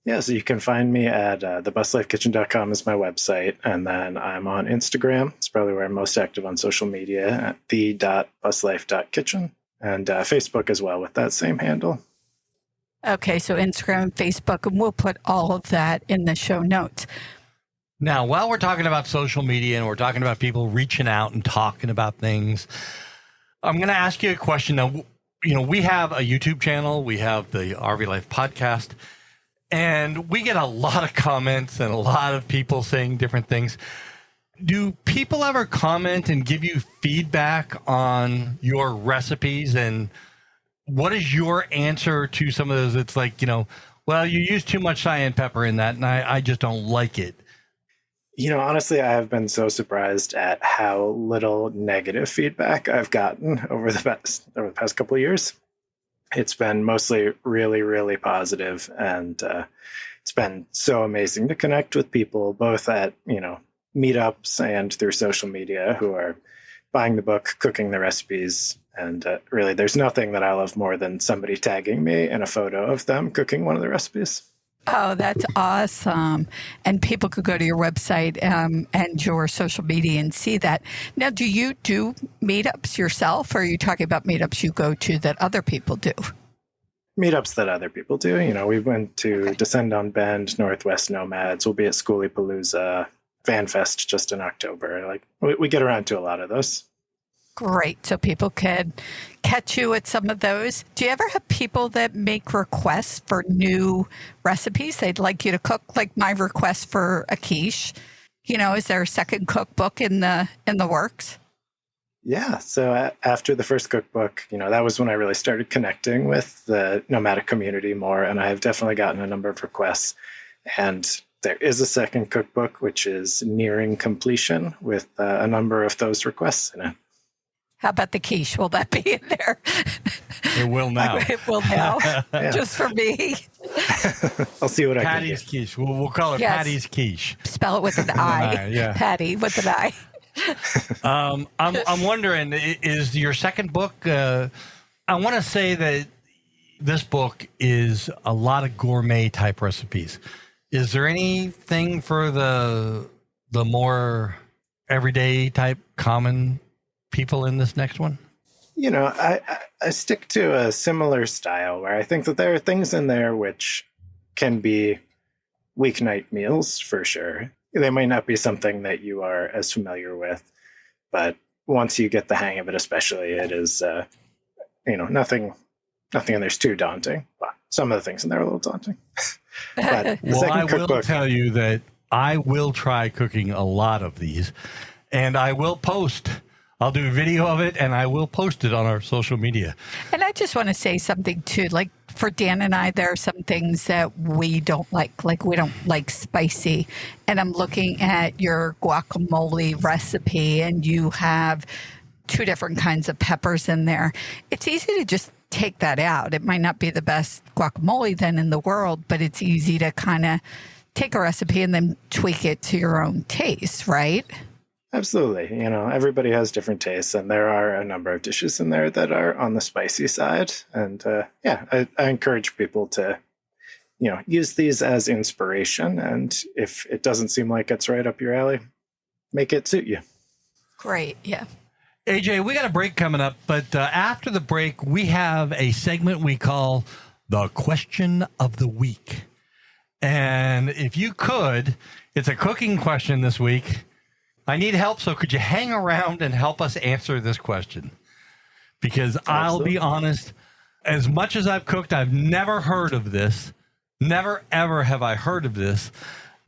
Yeah, so you can find me at thebuslifekitchen.com is my website. And then I'm on Instagram. It's probably where I'm most active on social media at the.buslife.kitchen. And Facebook as well with that same handle. Okay, so Instagram and Facebook, and we'll put all of that in the show notes. Now, while we're talking about social media and we're talking about people reaching out and talking about things, I'm going to ask you a question. Now, we have a YouTube channel. We have the RV Life Podcast. And we get a lot of comments and a lot of people saying different things. Do people ever comment and give you feedback on your recipes? And what is your answer to some of those? It's like, well, you use too much cayenne pepper in that, and I just don't like it. Honestly, I have been so surprised at how little negative feedback I've gotten over the past couple of years. It's been mostly really, really positive, and it's been so amazing to connect with people, both at, meetups and through social media, who are buying the book, cooking the recipes. And really, there's nothing that I love more than somebody tagging me in a photo of them cooking one of the recipes. Oh, that's awesome. And people could go to your website and your social media and see that. Now, do you do meetups yourself, or are you talking about meetups you go to that other people do? Meetups that other people do. We went to Descend on Bend, Northwest Nomads. We'll be at Schoolypalooza, FanFest just in October. We get around to a lot of those. Great. So people could catch you at some of those. Do you ever have people that make requests for new recipes they'd like you to cook? Like my request for a quiche. Is there a second cookbook in the works? Yeah. So after the first cookbook, that was when I really started connecting with the nomadic community more. And I've definitely gotten a number of requests. And there is a second cookbook, which is nearing completion with a number of those requests in it. How about the quiche? Will that be in there? It will now. It will now, just for me. I'll see what Patty's I can do. quiche. We'll call it Patty's quiche. Spell it with an I. Yeah. Patty with an I. I'm wondering, is your second book? I want to say that this book is a lot of gourmet type recipes. Is there anything for the more everyday type common people in this next one? I stick to a similar style where I think that there are things in there which can be weeknight meals for sure. They might not be something that you are as familiar with, but once you get the hang of it, especially, it is, nothing in there's too daunting. Well, some of the things in there are a little daunting. But well, I will tell you that I will try cooking a lot of these, and I will post. I'll do a video of it, and I will post it on our social media. And I just want to say something, too. Like, for Dan and I, there are some things that we don't like. Like, we don't like spicy. And I'm looking at your guacamole recipe, and you have 2 different kinds of peppers in there. It's easy to just take that out. It might not be the best guacamole then in the world, but it's easy to kind of take a recipe and then tweak it to your own taste, right? Absolutely. Everybody has different tastes, and there are a number of dishes in there that are on the spicy side. And I encourage people to, use these as inspiration. And if it doesn't seem like it's right up your alley, make it suit you. Great. Yeah. AJ, we got a break coming up, but after the break, we have a segment we call the Question of the Week. And if you could, it's a cooking question this week. I need help, so could you hang around and help us answer this question? Because I'll be honest, as much as I've cooked, I've never heard of this. Never, ever have I heard of this.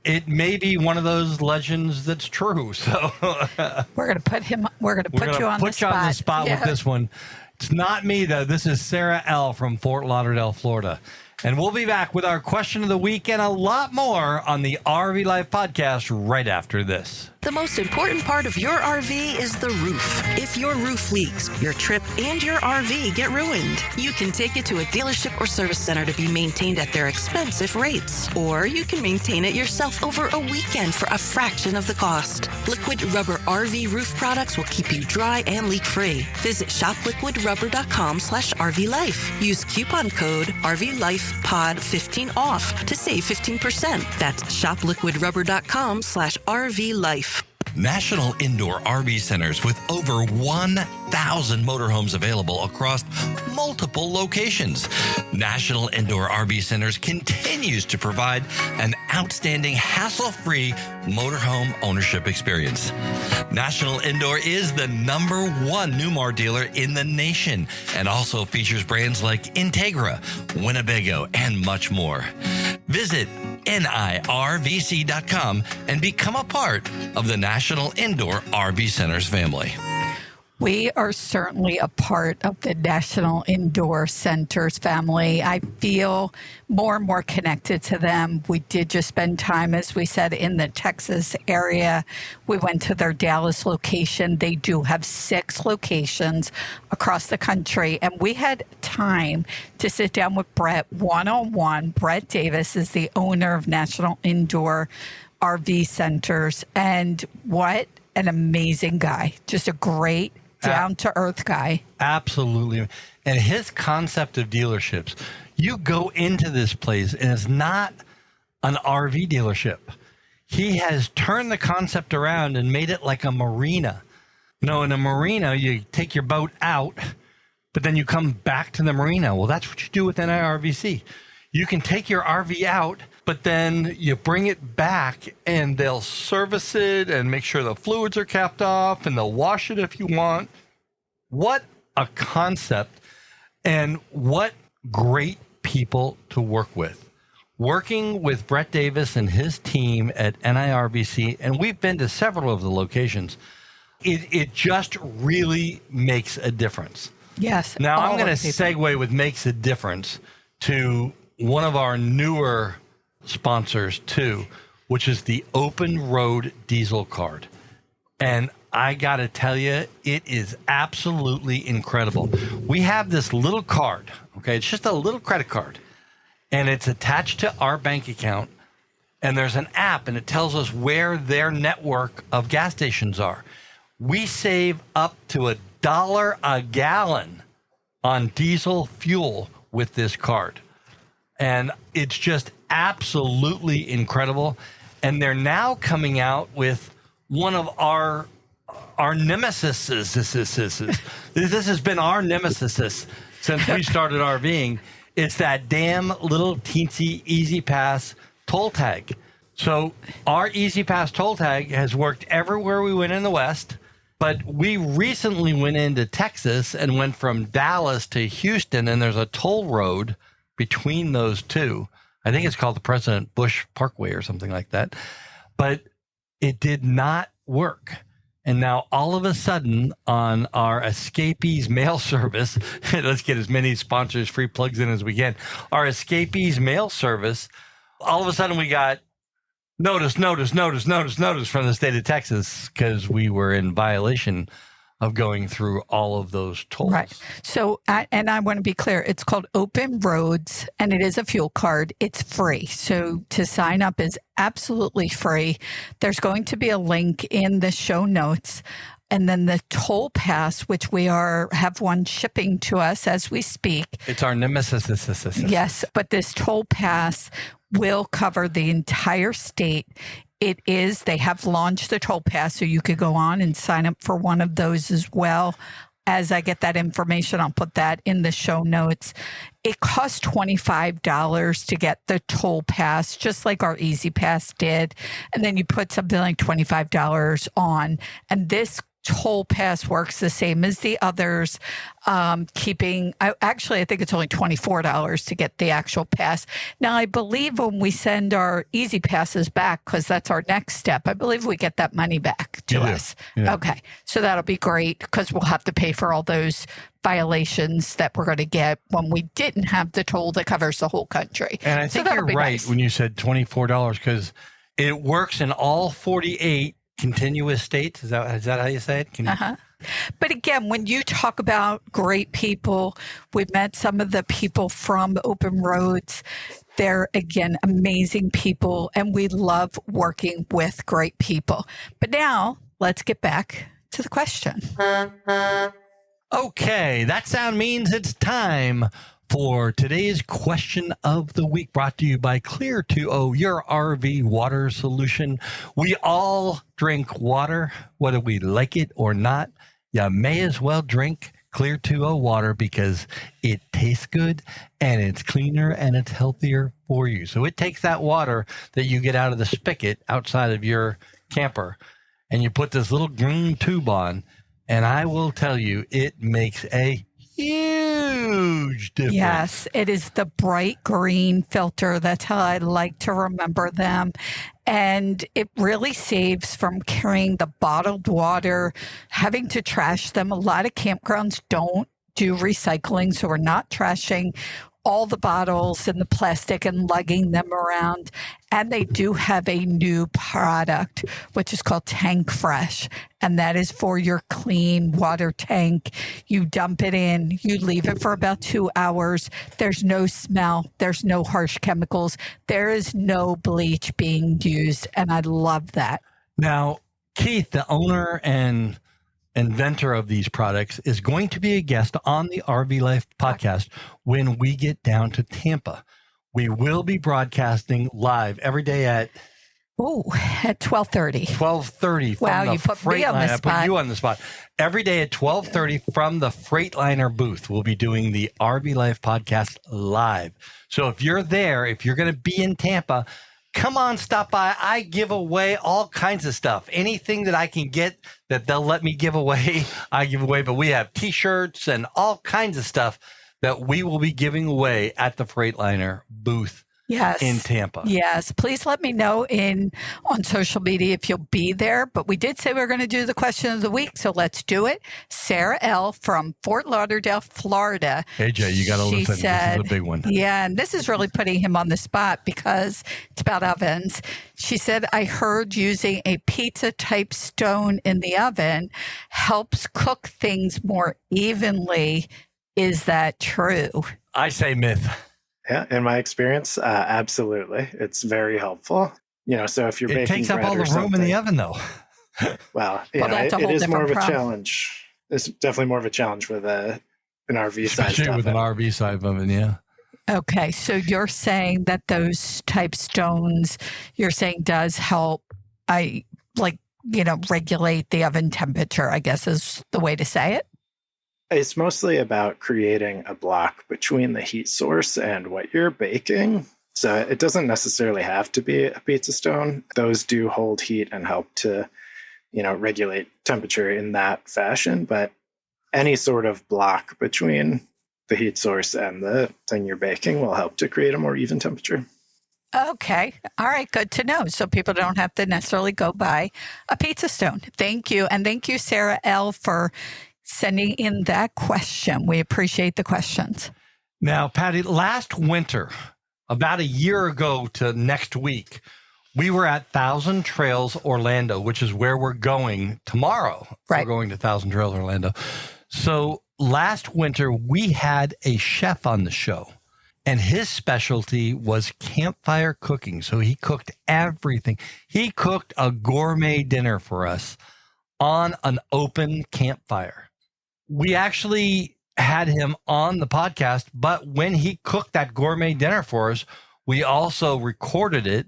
It may be one of those legends that's true. So we're going to put you on the spot. With this one. It's not me, though. This is Sarah L. from Fort Lauderdale, Florida. And we'll be back with our question of the week and a lot more on the RV Life podcast right after this. The most important part of your RV is the roof. If your roof leaks, your trip and your RV get ruined. You can take it to a dealership or service center to be maintained at their expensive rates. Or you can maintain it yourself over a weekend for a fraction of the cost. Liquid Rubber RV roof products will keep you dry and leak-free. Visit shopliquidrubber.com/RVLife. Use coupon code RVLifePod15 off to save 15%. That's shopliquidrubber.com/RVLife. National Indoor RV Centers with over 1,000 motorhomes available across multiple locations. National Indoor RV Centers continues to provide an outstanding hassle-free motorhome ownership experience. National Indoor is the #1 Newmar dealer in the nation and also features brands like Integra, Winnebago, and much more. Visit NIRVC.com and become a part of the National Indoor RV Centers family. We are certainly a part of the National Indoor Centers family. I feel more and more connected to them. We did just spend time, as we said, in the Texas area. We went to their Dallas location. They do have 6 locations across the country. And we had time to sit down with Brett one-on-one. Brett Davis is the owner of National Indoor RV Centers. And what an amazing guy. Just a great down-to-earth guy. Absolutely. And his concept of dealerships, you go into this place and it's not an RV dealership. He has turned the concept around and made it like a marina. You know, in a marina, you take your boat out, but then you come back to the marina. Well, that's what you do with NIRVC. You can take your RV out, but then you bring it back and they'll service it and make sure the fluids are capped off and they'll wash it if you want. What a concept, and what great people to work with. Working with Brett Davis and his team at NIRVC, and we've been to several of the locations, it just really makes a difference. Yes. Now, I'm going to segue with makes a difference to one of our newer sponsors too, which is the Open Road Diesel Card. And I got to tell you, it is absolutely incredible. We have this little card, okay? It's just a little credit card, and it's attached to our bank account, and there's an app, and it tells us where their network of gas stations are. We save up to $1 a gallon on diesel fuel with this card. And it's just absolutely incredible. And they're now coming out with one of our nemesis. This has been our nemesis since we started RVing. It's that damn little teensy Easy Pass toll tag. So our Easy Pass toll tag has worked everywhere we went in the West, but we recently went into Texas and went from Dallas to Houston, and there's a toll road between those two. I think it's called the President Bush Parkway or something like that. But it did not work. And now all of a sudden on our Escapees mail service, let's get as many sponsors, free plugs in as we can. Our Escapees mail service, all of a sudden we got notice from the state of Texas because we were in violation of going through all of those tolls. Right. So, and I want to be clear, it's called Open Roads, and it is a fuel card. It's free. So to sign up is absolutely free. There's going to be a link in the show notes. And then the toll pass, which we have one shipping to us as we speak. It's our nemesis. Yes, but this toll pass will cover the entire state. They have launched the toll pass, so you could go on and sign up for one of those as well. As I get that information, I'll put that in the show notes. It costs $25 to get the toll pass, just like our Easy Pass did. And then you put something like $25 on. And this toll pass works the same as the others. I think it's only $24 to get the actual pass. Now, I believe when we send our easy passes back, because that's our next step, I believe we get that money back to us. Yeah. Okay. So that'll be great because we'll have to pay for all those violations that we're going to get when we didn't have the toll that covers the whole country. And I think you're right nice. when you said $24 because it works in all 48 contiguous states. Is that how you say it? But again, when you talk about great people, we've met some of the people from Open Roads. They're, again, amazing people, and we love working with great people. But now let's get back to the question. Okay, that sound means it's time for today's question of the week, brought to you by Clear 2O, your RV water solution. We all drink water, whether we like it or not. You may as well drink Clear 2O water because it tastes good and it's cleaner and it's healthier for you. So it takes that water that you get out of the spigot outside of your camper and you put this little green tube on, and I will tell you, it makes a huge difference. Yes, it is the bright green filter. That's how I like to remember them. And it really saves from carrying the bottled water, having to trash them. A lot of campgrounds don't do recycling, so we're not trashing all the bottles and the plastic and lugging them around. And they do have a new product, which is called Tank Fresh. And that is for your clean water tank. You dump it in, you leave it for about 2 hours. There's no smell. There's no harsh chemicals. There is no bleach being used. And I love that. Now, Keith, the owner and inventor of these products, is going to be a guest on the RV Life podcast when we get down to Tampa. We will be broadcasting live every day at 12:30. 12:30. Wow, you put me on the spot. I put you on the spot. Every day at 12:30 from the Freightliner booth, we'll be doing the RV Life podcast live. So if you're there, if you're going to be in Tampa, come on, stop by. I give away all kinds of stuff. Anything that I can get that they'll let me give away, I give away. But we have T-shirts and all kinds of stuff that we will be giving away at the Freightliner booth in Tampa. Yes. Please let me know on social media if you'll be there. But we did say we were going to do the question of the week, so let's do it. Sarah L. from Fort Lauderdale, Florida. Hey, Jay, you got to listen. This is a big one. Yeah, and this is really putting him on the spot because it's about ovens. She said, I heard using a pizza-type stone in the oven helps cook things more evenly. Is that true? I say myth. Yeah, in my experience, absolutely. It's very helpful. So if you're baking bread, it takes up all the room in the oven, though. Well, it is more of a challenge. It's definitely more of a challenge with an RV size, especially with an RV size oven. Yeah. Okay, so you're saying that those type stones, you're saying does help. Regulate the oven temperature, I guess is the way to say it. It's mostly about creating a block between the heat source and what you're baking. So it doesn't necessarily have to be a pizza stone. Those do hold heat and help to, regulate temperature in that fashion. But any sort of block between the heat source and the thing you're baking will help to create a more even temperature. Okay. All right. Good to know. So people don't have to necessarily go buy a pizza stone. Thank you. And thank you, Sarah L., for sending in that question. We appreciate the questions. Now, Patty, last winter, about a year ago to next week, we were at Thousand Trails Orlando, which is where we're going tomorrow. Right. We're going to Thousand Trails Orlando. So last winter, we had a chef on the show, and his specialty was campfire cooking. So he cooked everything. He cooked a gourmet dinner for us on an open campfire. We actually had him on the podcast, but when he cooked that gourmet dinner for us, we also recorded it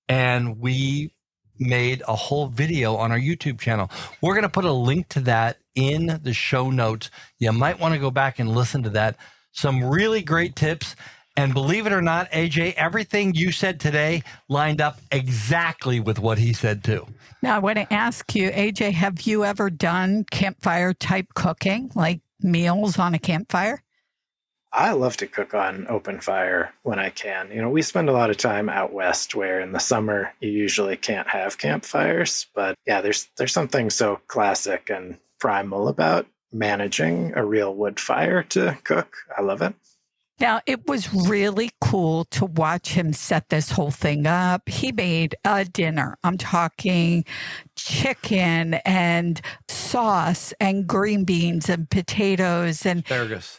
and we made a whole video on our YouTube channel. We're going to put a link to that in the show notes. You might want to go back and listen to that. Some really great tips. And believe it or not, AJ, everything you said today lined up exactly with what he said too. Now, I want to ask you, AJ, have you ever done campfire type cooking, like meals on a campfire? I love to cook on open fire when I can. We spend a lot of time out west where in the summer you usually can't have campfires. But yeah, there's something so classic and primal about managing a real wood fire to cook. I love it. Now, it was really cool to watch him set this whole thing up. He made a dinner. I'm talking chicken and sauce and green beans and potatoes and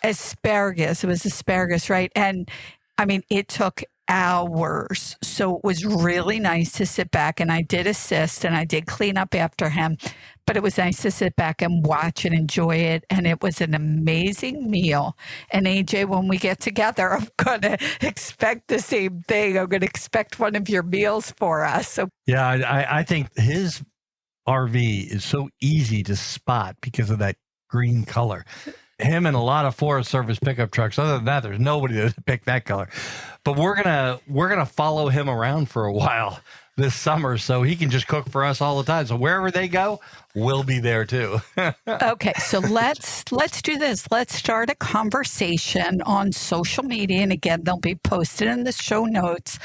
asparagus. It was asparagus, right? And I mean, it took hours. So it was really nice to sit back, and I did assist and I did clean up after him. But it was nice to sit back and watch and enjoy it. And it was an amazing meal. And AJ, when we get together, I'm going to expect the same thing. I'm going to expect one of your meals for us. So yeah, I think his RV is so easy to spot because of that green color. Him and a lot of Forest Service pickup trucks. Other than that, there's nobody to pick that color. But we're gonna follow him around for a while this summer, so he can just cook for us all the time. So wherever they go, we'll be there too. Okay, so let's do this. Let's start a conversation on social media, and again, they'll be posted in the show notes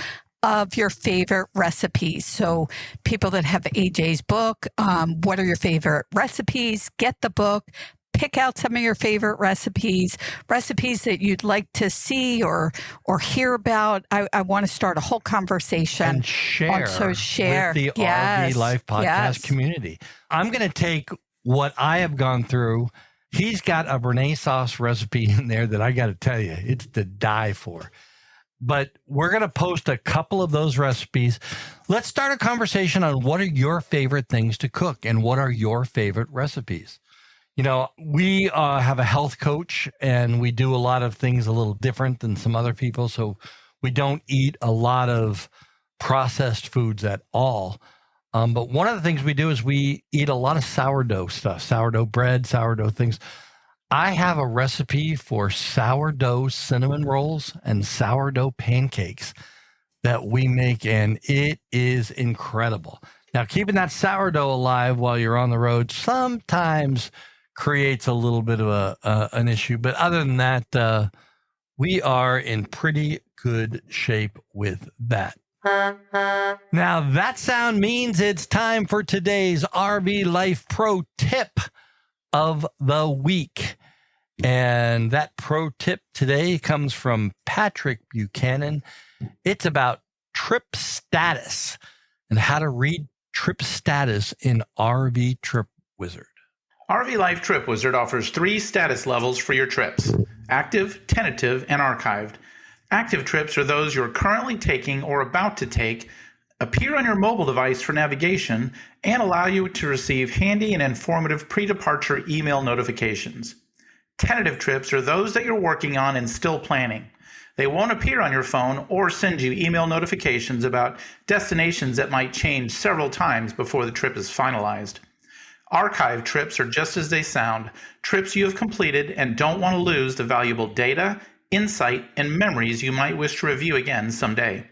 of your favorite recipes. So people that have AJ's book, what are your favorite recipes? Get the book. Pick out some of your favorite recipes that you'd like to see or hear about. I want to start a whole conversation and share with the RV Life podcast community. I'm going to take what I have gone through. He's got a Béarnaise sauce recipe in there that I got to tell you, it's to die for. But we're going to post a couple of those recipes. Let's start a conversation on what are your favorite things to cook and what are your favorite recipes. We have a health coach and we do a lot of things a little different than some other people. So we don't eat a lot of processed foods at all. But one of the things we do is we eat a lot of sourdough stuff, sourdough bread, sourdough things. I have a recipe for sourdough cinnamon rolls and sourdough pancakes that we make, and it is incredible. Now, keeping that sourdough alive while you're on the road sometimes creates a little bit of an issue. But other than that, we are in pretty good shape with that. Now, that sound means it's time for today's RV Life Pro Tip of the week. And that pro tip today comes from Patrick Buchanan. It's about trip status and how to read trip status in RV Trip Wizard. RV Life Trip Wizard offers 3 status levels for your trips: active, tentative, and archived. Active trips are those you're currently taking or about to take, appear on your mobile device for navigation, and allow you to receive handy and informative pre-departure email notifications. Tentative trips are those that you're working on and still planning. They won't appear on your phone or send you email notifications about destinations that might change several times before the trip is finalized. Archive trips are just as they sound, trips you have completed and don't want to lose the valuable data, insight, and memories you might wish to review again someday.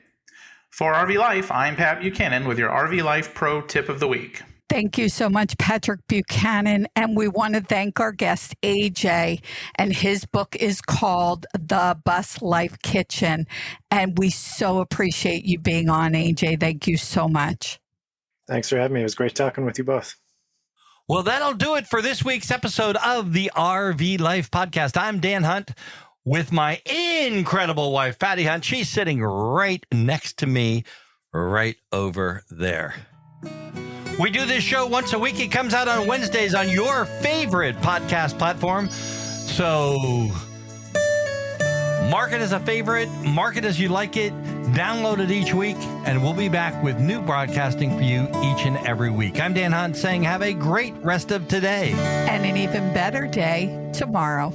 For RV Life, I'm Pat Buchanan with your RV Life Pro Tip of the Week. Thank you so much, Patrick Buchanan. And we want to thank our guest, AJ. And his book is called The Bus Life Kitchen. And we so appreciate you being on, AJ. Thank you so much. Thanks for having me. It was great talking with you both. Well, that'll do it for this week's episode of the RV Life Podcast. I'm Dan Hunt with my incredible wife, Patty Hunt. She's sitting right next to me, right over there. We do this show once a week. It comes out on Wednesdays on your favorite podcast platform. So mark it as a favorite, mark it as you like it, download it each week, and we'll be back with new broadcasting for you each and every week. I'm Dan Hunt saying have a great rest of today. And an even better day tomorrow.